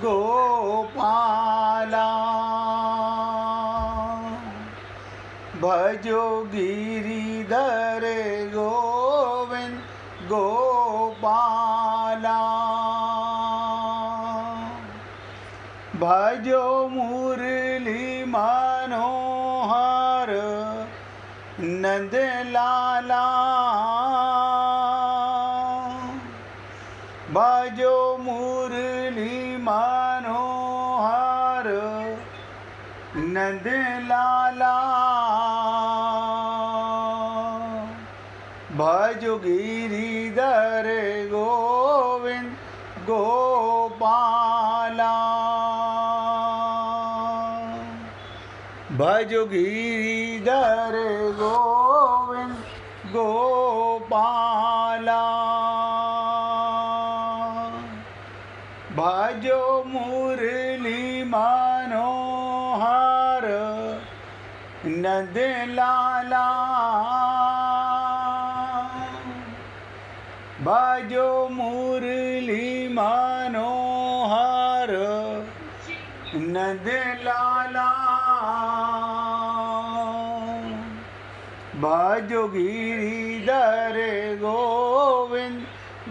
गोपाला भजो गिरिधर गोविंद गोपाला भजो मुरली मनोहर नंद लाला भजो मुरली मनोहर नंद लाला भजो गिरिधर गोविंद गोपाला भजो गिरिधर गोविंद गोपाला भजो मुरली मनोहर नंद लाला भजो मुरली मनोहर नंद लाला भजो गिरिधर गोविंद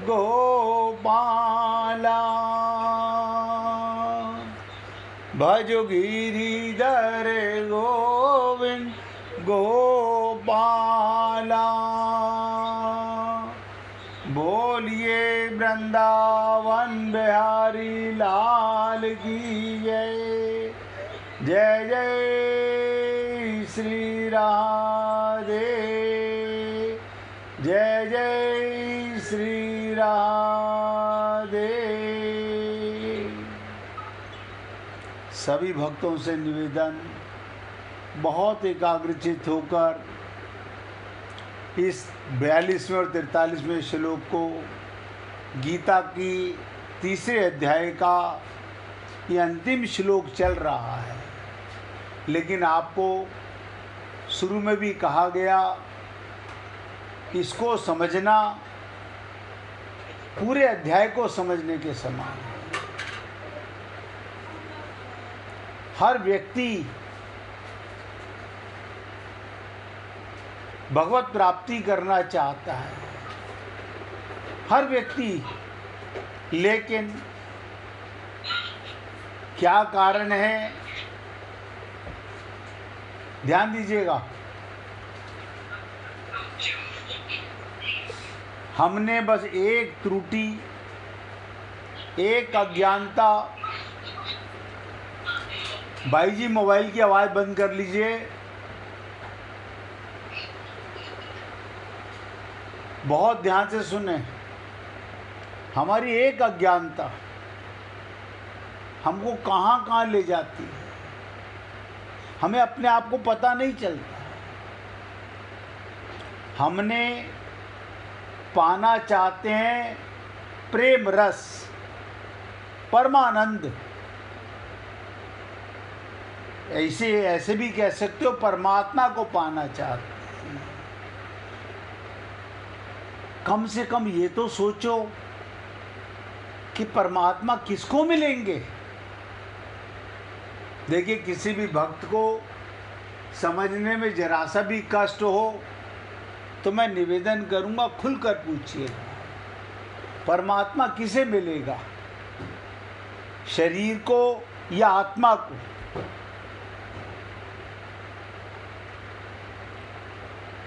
गोपाला भजो गिरिधर गोविंद गोपाला बोलिए वृंदावन बिहारी लाल की जय जय जय श्री राधे जय जय श्री राधे। सभी भक्तों से निवेदन, बहुत एकाग्रचित होकर इस 42वें और 43वें श्लोक को, गीता की तीसरे अध्याय का ये अंतिम श्लोक चल रहा है, लेकिन आपको शुरू में भी कहा गया, इसको समझना पूरे अध्याय को समझने के समान है। हर व्यक्ति भगवत प्राप्ति करना चाहता है, हर व्यक्ति, लेकिन क्या कारण है, ध्यान दीजिएगा। हमने बस एक त्रुटि, एक अज्ञानता, भाई जी मोबाइल की आवाज़ बंद कर लीजिए, बहुत ध्यान से सुने। हमारी एक अज्ञानता हमको कहाँ कहाँ ले जाती है, हमें अपने आप को पता नहीं चलता। हमने पाना चाहते हैं प्रेम रस, परमानंद, ऐसे भी कह सकते हो परमात्मा को पाना चाहते हैं। कम से कम ये तो सोचो कि परमात्मा किसको मिलेंगे। देखिए, किसी भी भक्त को समझने में जरा सा भी कष्ट हो तो मैं निवेदन करूंगा, खुलकर पूछिएगा, परमात्मा किसे मिलेगा, शरीर को या आत्मा को?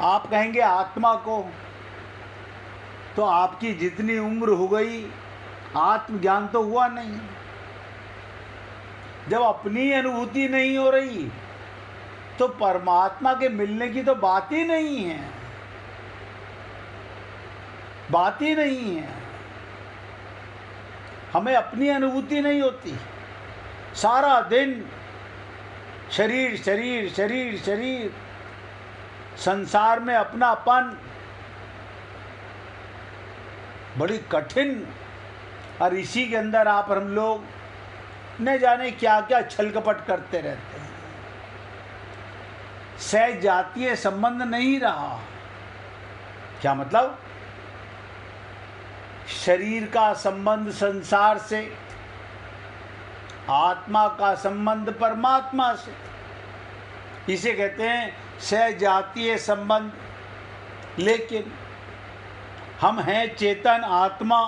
आप कहेंगे आत्मा को, तो आपकी जितनी उम्र हो गई, आत्मज्ञान तो हुआ नहीं। जब अपनी अनुभूति नहीं हो रही तो परमात्मा के मिलने की तो बात ही नहीं है, बात ही नहीं है। हमें अपनी अनुभूति नहीं होती, सारा दिन शरीर शरीर शरीर शरीर, संसार में अपनापन, बड़ी कठिन। और इसी के अंदर आप हम लोग न जाने क्या क्या छल कपट करते रहते हैं। सहज जातीय संबंध नहीं रहा। क्या मतलब? शरीर का संबंध संसार से, आत्मा का संबंध परमात्मा से, इसे कहते हैं सजातीय संबंध। लेकिन हम हैं चेतन आत्मा,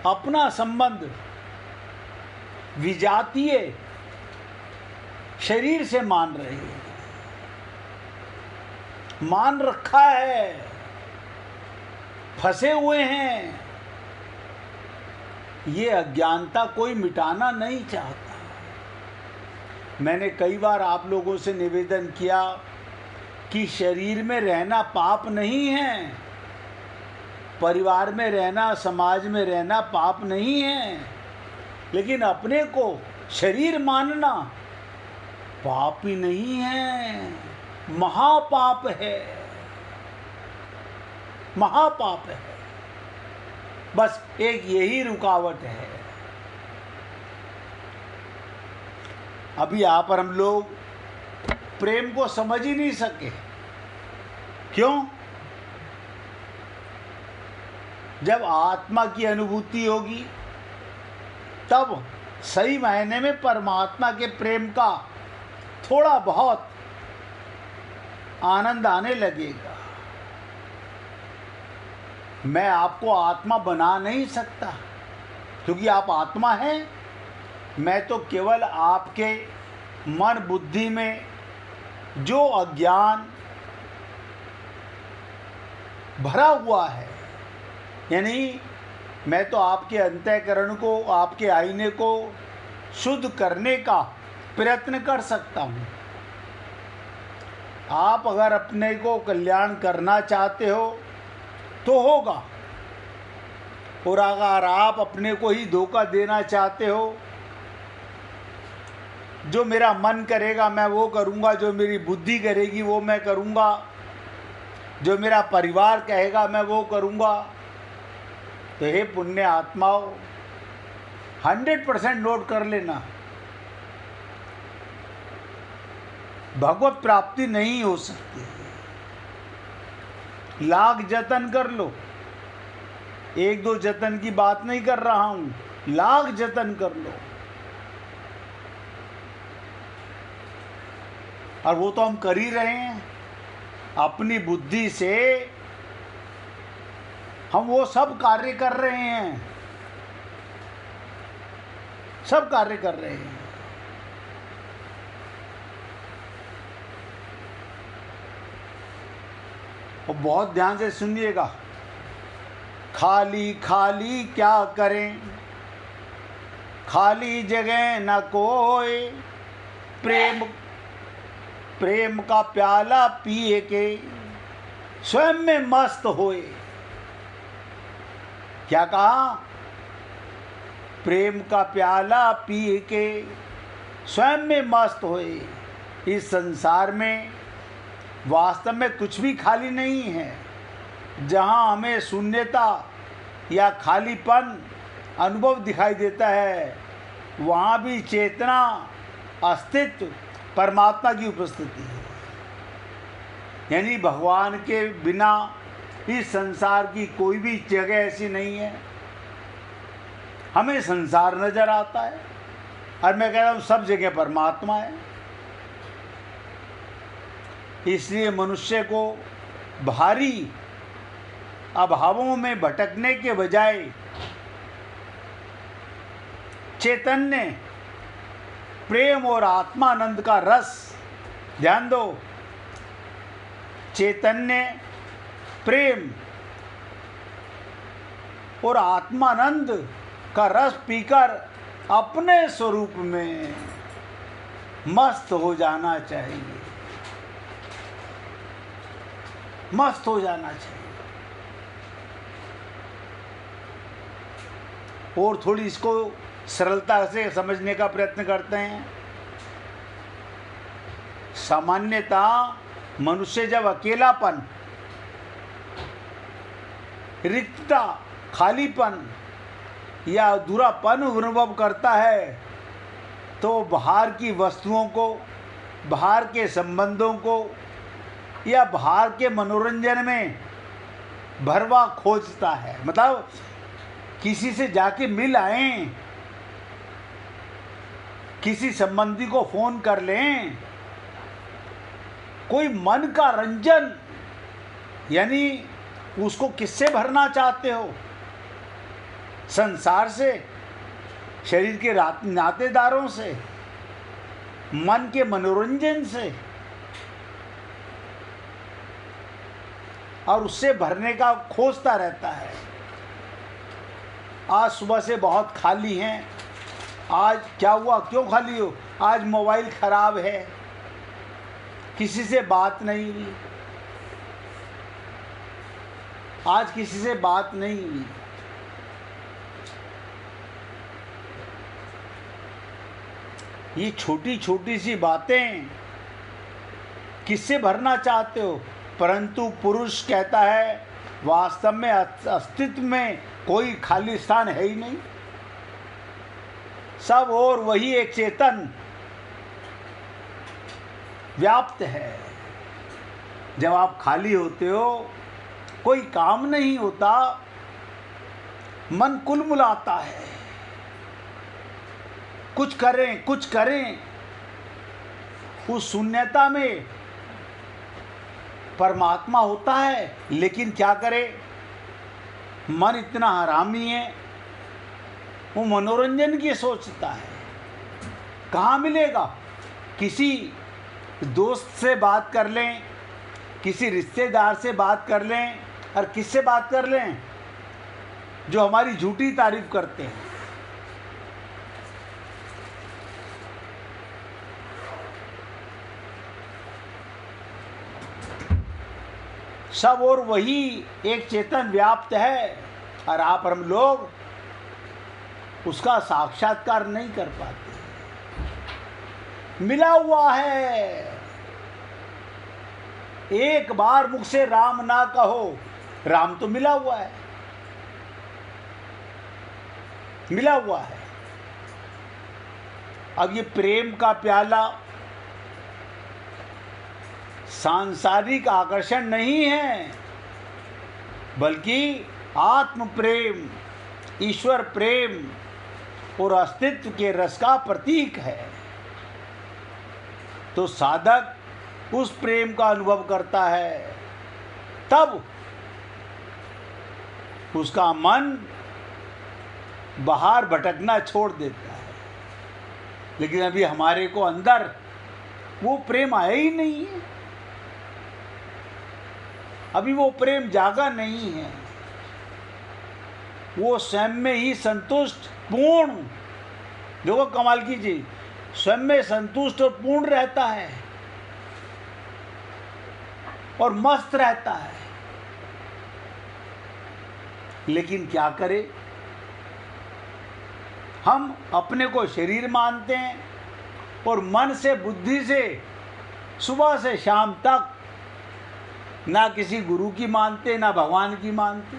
अपना संबंध विजातीय शरीर से मान रहे हैं, मान रखा है, फंसे हुए हैं। ये अज्ञानता कोई मिटाना नहीं चाहता। मैंने कई बार आप लोगों से निवेदन किया कि शरीर में रहना पाप नहीं है, परिवार में रहना, समाज में रहना पाप नहीं है, लेकिन अपने को शरीर मानना पाप ही नहीं है, महापाप है, महापाप है। बस एक यही रुकावट है। अभी यहाँ पर हम लोग प्रेम को समझ ही नहीं सके। क्यों? जब आत्मा की अनुभूति होगी तब सही मायने में परमात्मा के प्रेम का थोड़ा बहुत आनंद आने लगेगा। मैं आपको आत्मा बना नहीं सकता क्योंकि आप आत्मा हैं। मैं तो केवल आपके मन बुद्धि में जो अज्ञान भरा हुआ है, यानी मैं तो आपके अंतःकरण को, आपके आईने को शुद्ध करने का प्रयत्न कर सकता हूँ। आप अगर अपने को कल्याण करना चाहते हो तो होगा, और अगर आप अपने को ही धोखा देना चाहते हो, जो मेरा मन करेगा मैं वो करूँगा, जो मेरी बुद्धि करेगी वो मैं करूँगा, जो मेरा परिवार कहेगा मैं वो करूँगा, तो हे पुण्य आत्माओं 100% नोट कर लेना, भगवत प्राप्ति नहीं हो सकती। लाख जतन कर लो, एक दो जतन की बात नहीं कर रहा हूँ, लाख जतन कर लो। और वो तो हम कर ही रहे हैं। अपनी बुद्धि से हम वो सब कार्य कर रहे हैं, सब कार्य कर रहे हैं। और बहुत ध्यान से सुनिएगा। खाली खाली क्या करें, खाली जगह न कोई, प्रेम प्रेम का प्याला पिए के स्वयं में मस्त होए। क्या कहा? प्रेम का प्याला पिए के स्वयं में मस्त होए। इस संसार में वास्तव में कुछ भी खाली नहीं है। जहाँ हमें शून्यता या खालीपन अनुभव दिखाई देता है, वहाँ भी चेतना, अस्तित्व, परमात्मा की उपस्थिति है। यानी भगवान के बिना इस संसार की कोई भी जगह ऐसी नहीं है। हमें संसार नजर आता है और मैं कह रहा हूँ सब जगह परमात्मा है। इसलिए मनुष्य को भारी अभावों में भटकने के बजाय चैतन्य, प्रेम और आत्मानंद का रस, ध्यान दो, चैतन्य, प्रेम और आत्मानंद का रस पीकर अपने स्वरूप में मस्त हो जाना चाहिए, मस्त हो जाना चाहिए। और थोड़ी इसको सरलता से समझने का प्रयत्न करते हैं। सामान्यतः मनुष्य जब अकेलापन, रिक्तता, खालीपन या अधूरापन अनुभव करता है तो बाहर की वस्तुओं को, बाहर के संबंधों को या बाहर के मनोरंजन में भरवा खोजता है। मतलब किसी से जाके मिल आएं, किसी संबंधी को फोन कर लें, कोई मन का रंजन, यानी उसको किससे भरना चाहते हो? संसार से, शरीर के नातेदारों से, मन के मनोरंजन से, और उससे भरने का खोजता रहता है। आज सुबह से बहुत खाली हैं, आज क्या हुआ, क्यों खाली हो? आज मोबाइल खराब है, किसी से बात नहीं हुई, आज किसी से बात नहीं हुई। ये छोटी छोटी सी बातें किससे भरना चाहते हो? परंतु पुरुष कहता है वास्तव में अस्तित्व में कोई खाली स्थान है ही नहीं, सब और वही एक चेतन व्याप्त है। जब आप खाली होते हो, कोई काम नहीं होता, मन कुलमुलाता है, कुछ करें कुछ करें। उस शून्यता में परमात्मा होता है, लेकिन क्या करे, मन इतना हरामी है, वो मनोरंजन की सोचता है। कहाँ मिलेगा? किसी दोस्त से बात कर लें, किसी रिश्तेदार से बात कर लें, और किससे बात कर लें? जो हमारी झूठी तारीफ करते हैं। सब और वही एक चेतन व्याप्त है, और आप हम लोग उसका साक्षात्कार नहीं कर पाते। मिला हुआ है। एक बार मुख से राम ना कहो, राम तो मिला हुआ है, मिला हुआ है। अब ये प्रेम का प्याला सांसारिक आकर्षण नहीं है, बल्कि आत्म प्रेम, ईश्वर प्रेम और अस्तित्व के रस का प्रतीक है। तो साधक उस प्रेम का अनुभव करता है, तब उसका मन बाहर भटकना छोड़ देता है। लेकिन अभी हमारे को अंदर वो प्रेम आया ही नहीं है, अभी वो प्रेम जागा नहीं है। वो स्वयं में ही संतुष्ट पूर्ण, देखो कमाल की चीज, स्वयं में संतुष्ट और पूर्ण रहता है और मस्त रहता है। लेकिन क्या करे, हम अपने को शरीर मानते हैं और मन से बुद्धि से सुबह से शाम तक ना किसी गुरु की मानते, ना भगवान की मानते।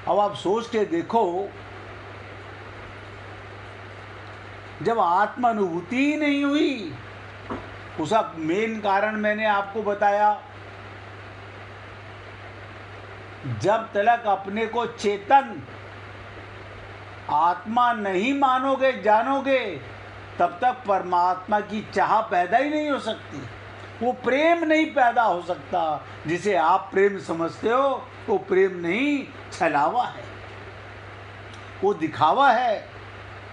अब आप सोच के देखो, जब आत्मानुभूति ही नहीं हुई, उसका मेन कारण मैंने आपको बताया। जब तक अपने को चेतन आत्मा नहीं मानोगे, जानोगे, तब तक परमात्मा की चाह पैदा ही नहीं हो सकती। वो प्रेम नहीं पैदा हो सकता। जिसे आप प्रेम समझते हो, वो प्रेम नहीं, छलावा है, वो दिखावा है।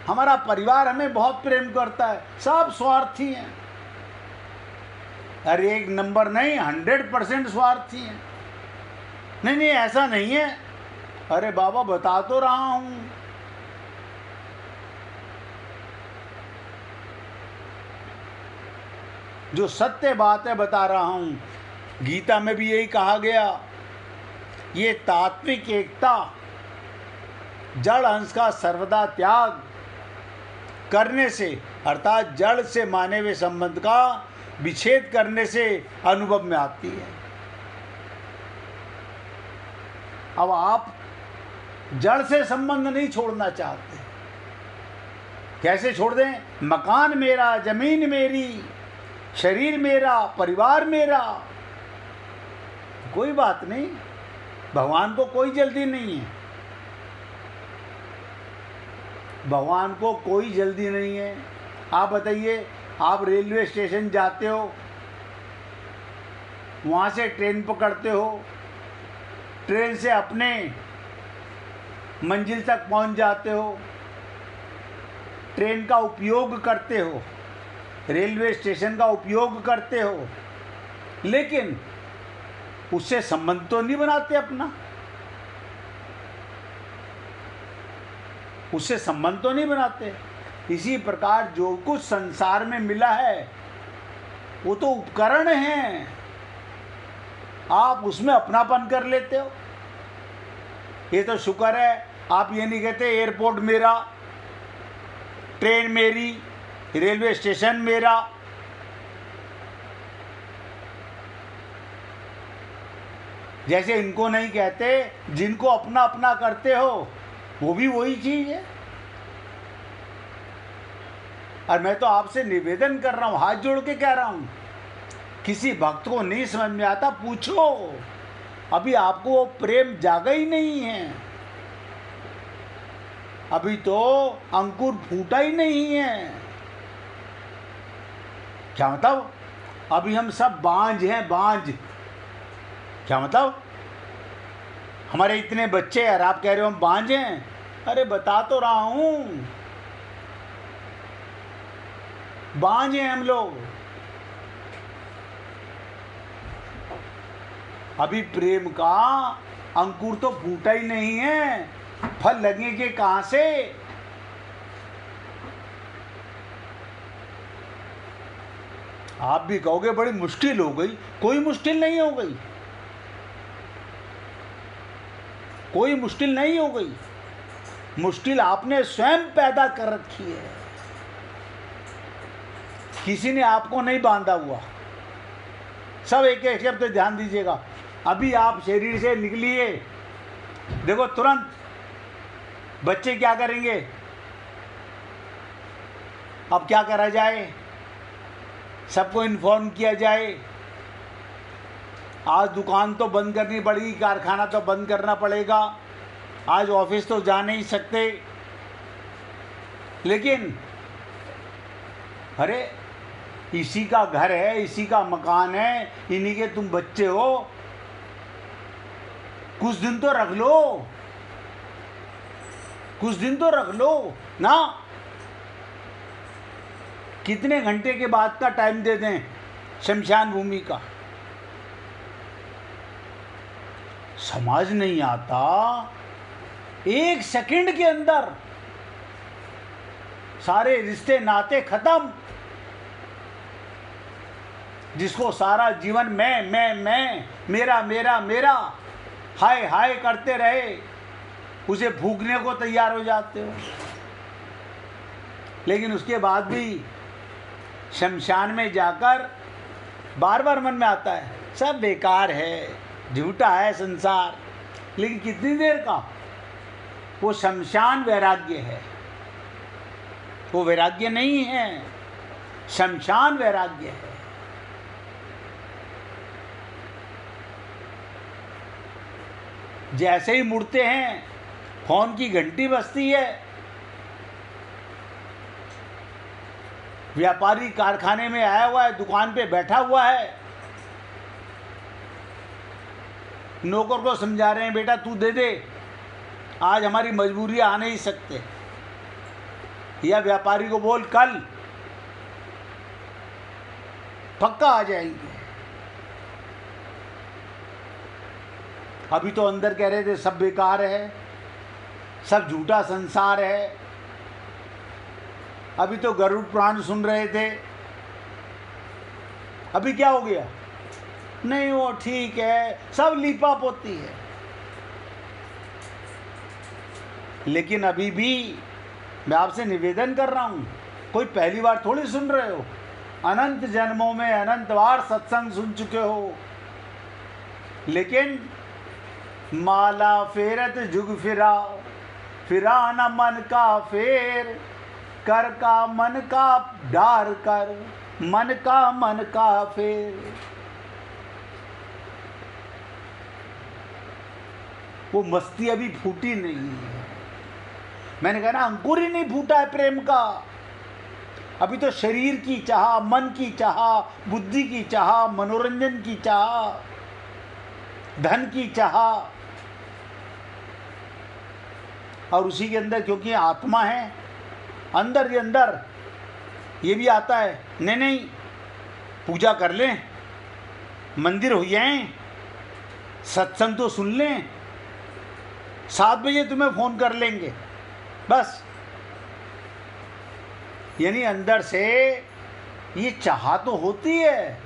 हमारा परिवार हमें बहुत प्रेम करता है, सब स्वार्थी हैं। अरे एक नंबर नहीं, 100% स्वार्थी हैं। नहीं नहीं, ऐसा नहीं है। अरे बाबा बता तो रहा हूं। जो सत्य बात है बता रहा हूं। गीता में भी यही कहा गया, ये तात्विक एकता, जड़ अंश का सर्वदा त्याग करने से, अर्थात जड़ से माने हुए संबंध का विच्छेद करने से अनुभव में आती है। अब आप जड़ से संबंध नहीं छोड़ना चाहते, कैसे छोड़ दें? मकान मेरा, जमीन मेरी, शरीर मेरा, परिवार मेरा, कोई बात नहीं, भगवान को कोई जल्दी नहीं है। भगवान को कोई जल्दी नहीं है। आप बताइए, आप रेलवे स्टेशन जाते हो, वहाँ से ट्रेन पकड़ते हो, ट्रेन से अपने मंजिल तक पहुँच जाते हो, ट्रेन का उपयोग करते हो, रेलवे स्टेशन का उपयोग करते हो, लेकिन उससे संबंध तो नहीं बनाते अपना, उससे संबंध तो नहीं बनाते। इसी प्रकार जो कुछ संसार में मिला है वो तो उपकरण हैं, आप उसमें अपनापन कर लेते हो। ये तो शुक्र है आप ये नहीं कहते एयरपोर्ट मेरा, ट्रेन मेरी, रेलवे स्टेशन मेरा। जैसे इनको नहीं कहते, जिनको अपना अपना करते हो वो भी वही चीज है। और मैं तो आपसे निवेदन कर रहा हूं, हाथ जोड़ के कह रहा हूं, किसी भक्त को नहीं समझ में आता पूछो, अभी आपको वो प्रेम जागा ही नहीं है, अभी तो अंकुर फूटा ही नहीं है। क्या मतलब? अभी हम सब बांझ हैं, बांझ। क्या मतलब? हमारे इतने बच्चे और आप कह रहे हो हम बांझ हैं? अरे बता तो रहा हूं, बांझ हैं हम लोग। अभी प्रेम का अंकुर तो फूटा ही नहीं है, फल लगेंगे कहां से? आप भी कहोगे बड़ी मुश्किल हो गई, कोई मुश्किल नहीं हो गई, कोई मुश्किल नहीं हो गई। मुश्किल आपने स्वयं पैदा कर रखी है, किसी ने आपको नहीं बांधा हुआ। सब एक एक शब्द ध्यान दीजिएगा। अभी आप शरीर से निकलिए, देखो तुरंत बच्चे क्या करेंगे? अब क्या करा जाए? सबको इन्फॉर्म किया जाए, आज दुकान तो बंद करनी पड़ेगी, कारखाना तो बंद करना पड़ेगा, आज ऑफिस तो जा नहीं सकते। लेकिन अरे इसी का घर है, इसी का मकान है, इन्हीं के तुम बच्चे हो, कुछ दिन तो रख लो, कुछ दिन तो रख लो ना। कितने घंटे के बाद का टाइम दे दें शमशान भूमि का? समझ नहीं आता, एक सेकंड के अंदर सारे रिश्ते नाते खत्म। जिसको सारा जीवन मैं मेरा मेरा मेरा हाय हाय करते रहे, उसे भूखने को तैयार हो जाते हो। लेकिन उसके बाद भी शमशान में जाकर बार बार मन में आता है सब बेकार है, झूठा है संसार। लेकिन कितनी देर का? वो शमशान वैराग्य है, वो वैराग्य नहीं है, शमशान वैराग्य है। जैसे ही मुड़ते हैं फोन की घंटी बजती है, व्यापारी कारखाने में आया हुआ है, दुकान पे बैठा हुआ है, नौकर को समझा रहे हैं बेटा तू दे दे, आज हमारी मजबूरियां आ नहीं सकते, या व्यापारी को बोल कल पक्का आ जाएंगे। अभी तो अंदर कह रहे थे सब बेकार है, सब झूठा संसार है। अभी तो गरुड़ पुराण सुन रहे थे, अभी क्या हो गया? नहीं वो ठीक है, सब लीपा पोती है। लेकिन अभी भी मैं आपसे निवेदन कर रहा हूं, कोई पहली बार थोड़ी सुन रहे हो, अनंत जन्मों में अनंत बार सत्संग सुन चुके हो। लेकिन माला फेरत जुग फिरा, फिरा न मन का फेर, कर का मन का डार कर, मन का फेर। वो मस्ती अभी फूटी नहीं है, मैंने कहा ना, अंकुर ही नहीं फूटा है प्रेम का। अभी तो शरीर की चाह, मन की चाह, बुद्धि की चाह, मनोरंजन की चाह, धन की चाह, और उसी के अंदर क्योंकि आत्मा है, अंदर ही अंदर ये भी आता है, नहीं नहीं पूजा कर लें, मंदिर हो जाएं, सत्संग तो सुन लें, 7 बजे तुम्हें फ़ोन कर लेंगे, बस। यानी अंदर से ये चाह तो होती है,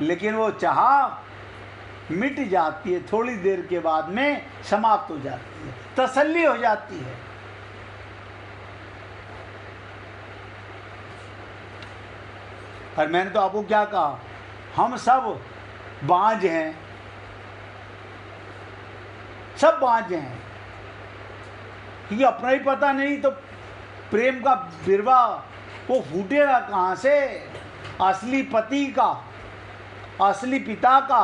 लेकिन वो चाह मिट जाती है, थोड़ी देर के बाद में समाप्त हो जाती है, तसल्ली हो जाती है। और मैंने तो आपको क्या कहा, हम सब बांझ हैं, सब बांझ हैं, क्योंकि अपना ही पता नहीं तो प्रेम का बिरवा वो फूटेगा कहाँ से। असली पति का, असली पिता का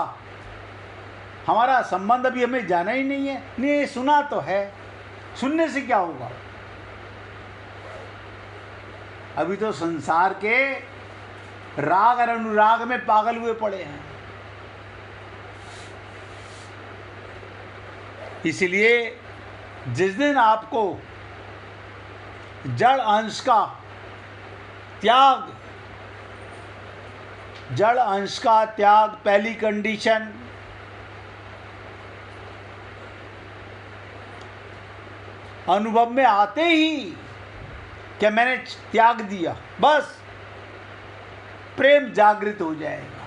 हमारा संबंध अभी हमें जाना ही नहीं है। नहीं, सुना तो है, सुनने से क्या होगा। अभी तो संसार के राग और अनुराग में पागल हुए पड़े हैं। इसलिए जिस दिन आपको जड़ अंश का त्याग, जड़ अंश का त्याग पहली कंडीशन, अनुभव में आते ही कि मैंने त्याग दिया, बस प्रेम जागृत हो जाएगा।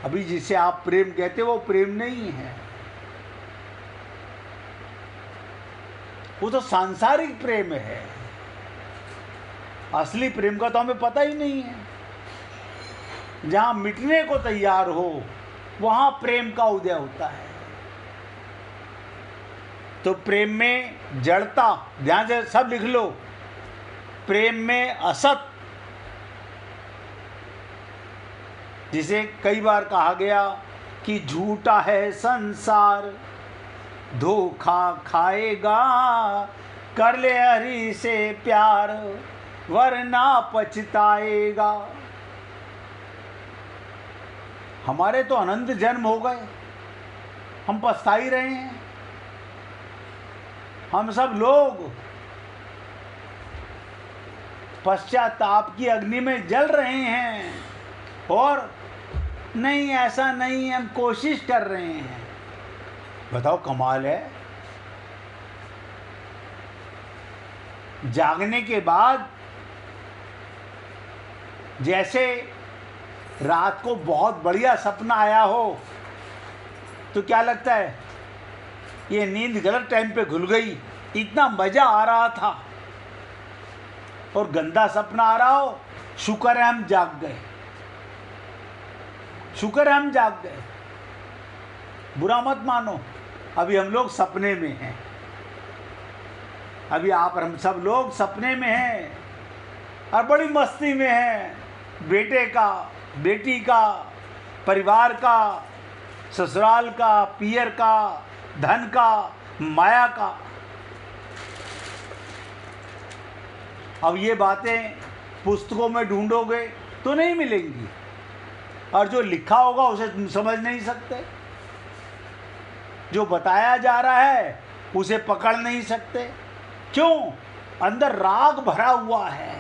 अभी जिसे आप प्रेम कहते हो वो प्रेम नहीं है, वो तो सांसारिक प्रेम है। असली प्रेम का तो हमें पता ही नहीं है। जहां मिटने को तैयार हो वहां प्रेम का उदय होता है। तो प्रेम में जड़ता, ध्यान से सब लिख लो, प्रेम में असत, जिसे कई बार कहा गया कि झूठा है संसार, धोखा खाएगा, कर ले हरि से प्यार, वरना पछताएगा। हमारे तो अनंत जन्म हो गए, हम पछता ही रहे हैं। हम सब लोग पश्चाताप की अग्नि में जल रहे हैं, और नहीं ऐसा नहीं, हम कोशिश कर रहे हैं। बताओ, कमाल है। जागने के बाद जैसे रात को बहुत बढ़िया सपना आया हो तो क्या लगता है, ये नींद गलत टाइम पे खुल गई, इतना मजा आ रहा था। और गंदा सपना आ रहा हो, शुक्र है हम जाग गए, शुक्र है हम जाग गए। बुरा मत मानो, अभी हम लोग सपने में हैं, अभी आप और हम सब लोग सपने में हैं और बड़ी मस्ती में हैं। बेटे का, बेटी का, परिवार का, ससुराल का, पियर का, धन का, माया का। अब ये बातें पुस्तकों में ढूंढोगे तो नहीं मिलेंगी, और जो लिखा होगा उसे तुम समझ नहीं सकते, जो बताया जा रहा है उसे पकड़ नहीं सकते। क्यों? अंदर राग भरा हुआ है,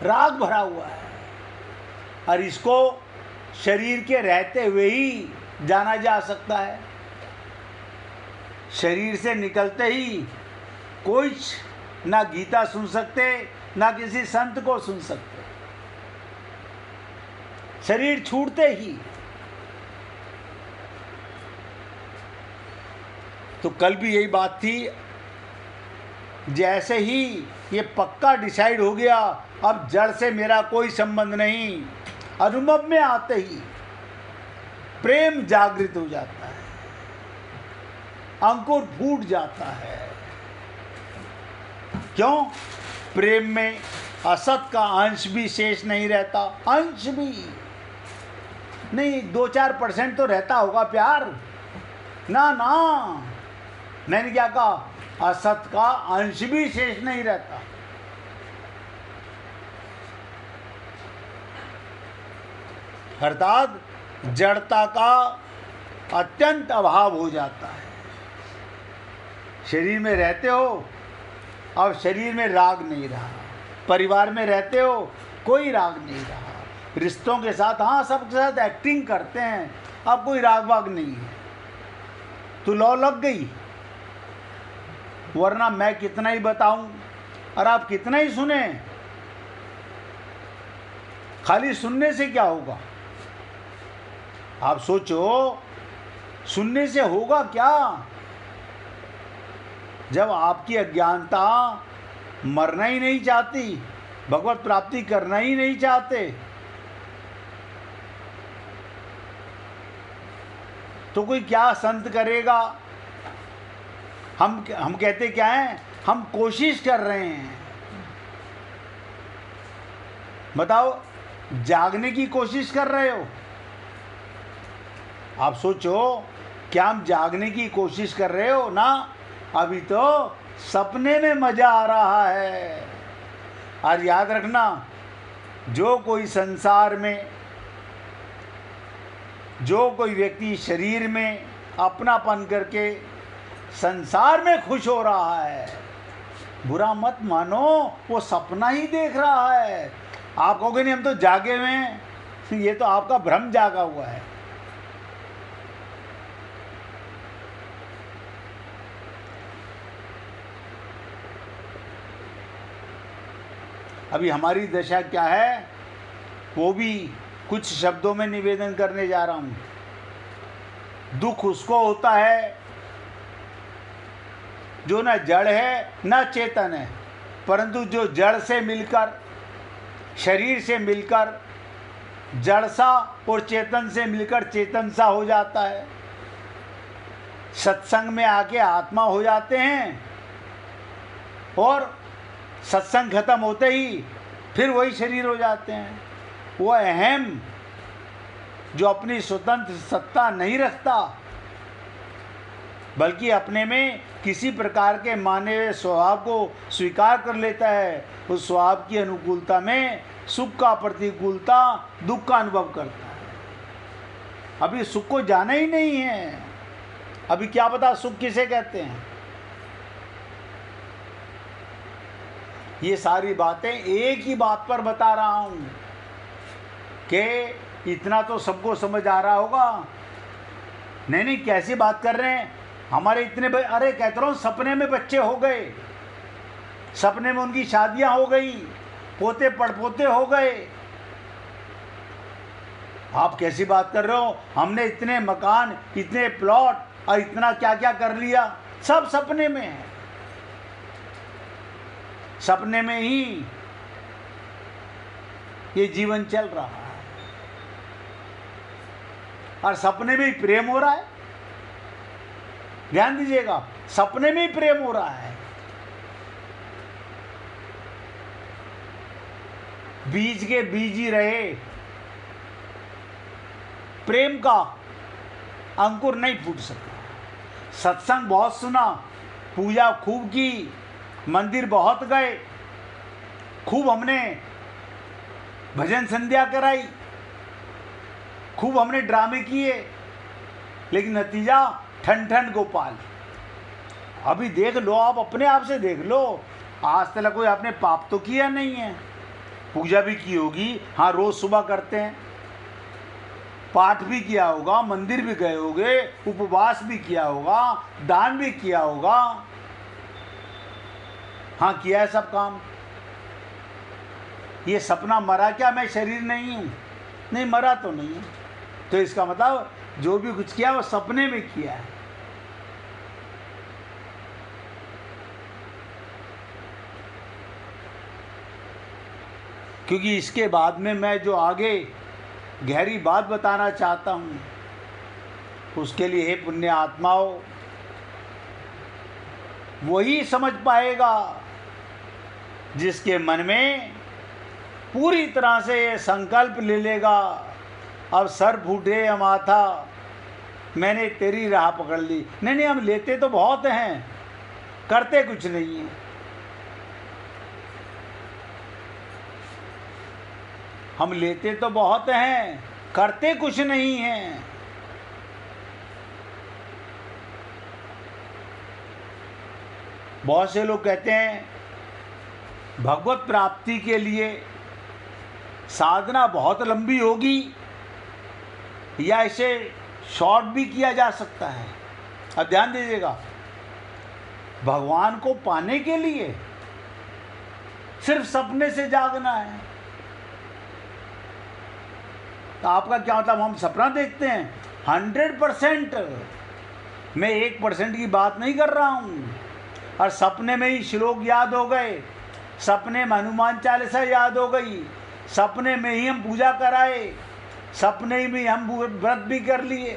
राग भरा हुआ है, और इसको शरीर के रहते हुए ही जाना जा सकता है। शरीर से निकलते ही कोई ना गीता सुन सकते, ना किसी संत को सुन सकते। शरीर छूटते ही। तो कल भी यही बात थी, जैसे ही ये पक्का डिसाइड हो गया अब जड़ से मेरा कोई संबंध नहीं, अनुभव में आते ही प्रेम जागृत हो जाता है, अंकुर फूट जाता है। क्यों? प्रेम में असत का अंश भी शेष नहीं रहता, अंश भी नहीं, 2-4% तो रहता होगा प्यार, ना ना, मैंने क्या कहा, असत का अंश भी शेष नहीं रहता। अर्थात जड़ता का अत्यंत अभाव हो जाता है। शरीर में रहते हो, अब शरीर में राग नहीं रहा, परिवार में रहते हो, कोई राग नहीं रहा, रिश्तों के साथ हाँ सबके साथ एक्टिंग करते हैं, अब कोई राग वाग नहीं है, तो लौ लग गई। वरना मैं कितना ही बताऊं और आप कितना ही सुने, खाली सुनने से क्या होगा? आप सोचो, सुनने से होगा क्या? जब आपकी अज्ञानता मरना ही नहीं चाहती, भगवत प्राप्ति करना ही नहीं चाहते, तो कोई क्या संत करेगा? हम कहते क्या हैं, हम कोशिश कर रहे हैं। बताओ, जागने की कोशिश कर रहे हो? आप सोचो, क्या हम जागने की कोशिश कर रहे हो? ना, अभी तो सपने में मजा आ रहा है। और याद रखना, जो कोई संसार में, जो कोई व्यक्ति शरीर में अपनापन करके संसार में खुश हो रहा है, बुरा मत मानो, वो सपना ही देख रहा है। आप कहोगे नहीं हम तो जागे हुए हैं, ये तो आपका भ्रम जागा हुआ है। अभी हमारी दशा क्या है, वो भी कुछ शब्दों में निवेदन करने जा रहा हूं। दुख उसको होता है जो न जड़ है न चेतन है, परंतु जो जड़ से मिलकर, शरीर से मिलकर जड़ सा और चेतन से मिलकर चेतन सा हो जाता है। सत्संग में आके आत्मा हो जाते हैं और सत्संग खत्म होते ही फिर वही शरीर हो जाते हैं। वो अहम जो अपनी स्वतंत्र सत्ता नहीं रखता, बल्कि अपने में किसी प्रकार के माने हुए स्वभाव को स्वीकार कर लेता है, उस स्वभाव की अनुकूलता में सुख का प्रतिकूलता, दुख का अनुभव करता है। अभी सुख को जाना ही नहीं है, अभी क्या पता सुख किसे कहते हैं। ये सारी बातें एक ही बात पर बता रहा हूं कि इतना तो सबको समझ आ रहा होगा। नहीं, कैसी बात कर रहे हैं, हमारे इतने अरे कहता रहा हूं, सपने में बच्चे हो गए, सपने में उनकी शादियां हो गई, पोते पड़पोते हो गए। आप कैसी बात कर रहे हो, हमने इतने मकान, इतने प्लॉट और इतना क्या क्या कर लिया, सब सपने में है। सपने में ही ये जीवन चल रहा है और सपने में ही प्रेम हो रहा है। ध्यान दीजिएगा, सपने में ही प्रेम हो रहा है। बीज के बीज ही रहे, प्रेम का अंकुर नहीं फूट सकता। सत्संग बहुत सुना, पूजा खूब की, मंदिर बहुत गए, खूब हमने भजन संध्या कराई, खूब हमने ड्रामे किए, लेकिन नतीजा ठन ठन गोपाल। अभी देख लो, आप अपने आप से देख लो, आज तक कोई आपने पाप तो किया नहीं है। पूजा भी की होगी, हाँ रोज सुबह करते हैं, पाठ भी किया होगा, मंदिर भी गए होगे, उपवास भी किया होगा, दान भी किया होगा, हाँ किया है सब काम। ये सपना मरा क्या, मैं शरीर नहीं हूं? नहीं, मरा तो नहीं है। तो इसका मतलब जो भी कुछ किया वो सपने में किया है। क्योंकि इसके बाद में मैं जो आगे गहरी बात बताना चाहता हूं, उसके लिए हे पुण्य आत्माओं, वही समझ पाएगा जिसके मन में पूरी तरह से संकल्प ले लेगा, अब सर फूटे या माथा, मैंने तेरी राह पकड़ ली। नहीं, हम लेते तो बहुत हैं, करते कुछ नहीं है। हम लेते तो बहुत हैं, करते कुछ नहीं हैं। बहुत से लोग कहते हैं भगवत प्राप्ति के लिए साधना बहुत लंबी होगी या इसे शॉर्ट भी किया जा सकता है। अब ध्यान दीजिएगा, भगवान को पाने के लिए सिर्फ सपने से जागना है। तो आपका क्या मतलब, हम सपना देखते हैं? 100%। मैं 1% की बात नहीं कर रहा हूँ। और सपने में ही श्लोक याद हो गए, सपने में हनुमान चालीसा याद हो गई, सपने में ही हम पूजा कराए, सपने में हम व्रत भी कर लिए।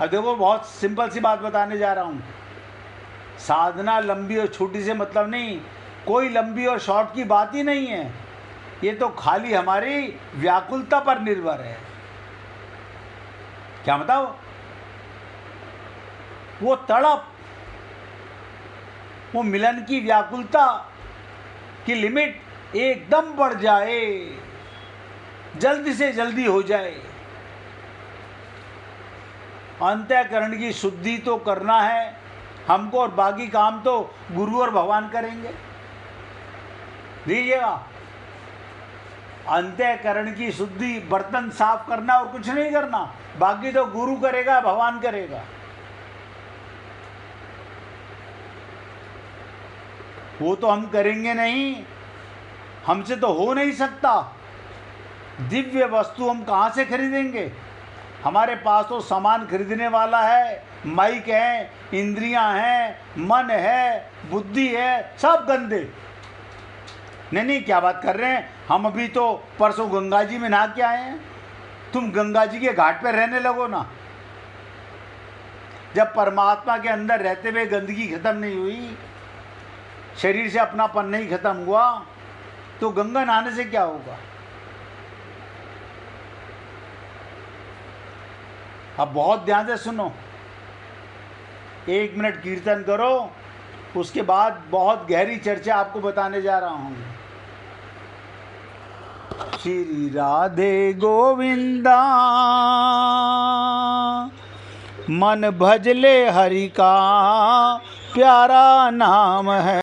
अब देखो, बहुत सिंपल सी बात बताने जा रहा हूँ। साधना लंबी और छोटी से मतलब नहीं, कोई लंबी और शॉर्ट की बात ही नहीं है। ये तो खाली हमारी व्याकुलता पर निर्भर है। क्या बताओ? वो तड़प, वो मिलन की व्याकुलता की लिमिट एकदम बढ़ जाए, जल्दी से जल्दी हो जाए। अंतःकरण की शुद्धि तो करना है हमको, और बाकी काम तो गुरु और भगवान करेंगे। लीजिएगा, अंतःकरण की शुद्धि, बर्तन साफ करना और कुछ नहीं करना, बाकी तो गुरु करेगा, भगवान करेगा। वो तो हम करेंगे नहीं, हमसे तो हो नहीं सकता। दिव्य वस्तु हम कहाँ से खरीदेंगे? हमारे पास तो सामान खरीदने वाला है, माइक है, इंद्रियां हैं, मन है, बुद्धि है, सब गंदे। नहीं, क्या बात कर रहे हैं? हम अभी तो परसों गंगा जी में नहा के आए हैं। तुम गंगा जी के घाट पर रहने लगो ना। जब परमात्मा के अंदर रहते हुए गंदगी खत्म नहीं हुई, शरीर से अपनापन नहीं खत्म हुआ, तो गंगा नहाने से क्या होगा? अब बहुत ध्यान से सुनो, 1 मिनट कीर्तन करो, उसके बाद बहुत गहरी चर्चा आपको बताने जा रहा हूं। श्री राधे गोविंदा मन भजले हरि का प्यारा नाम है।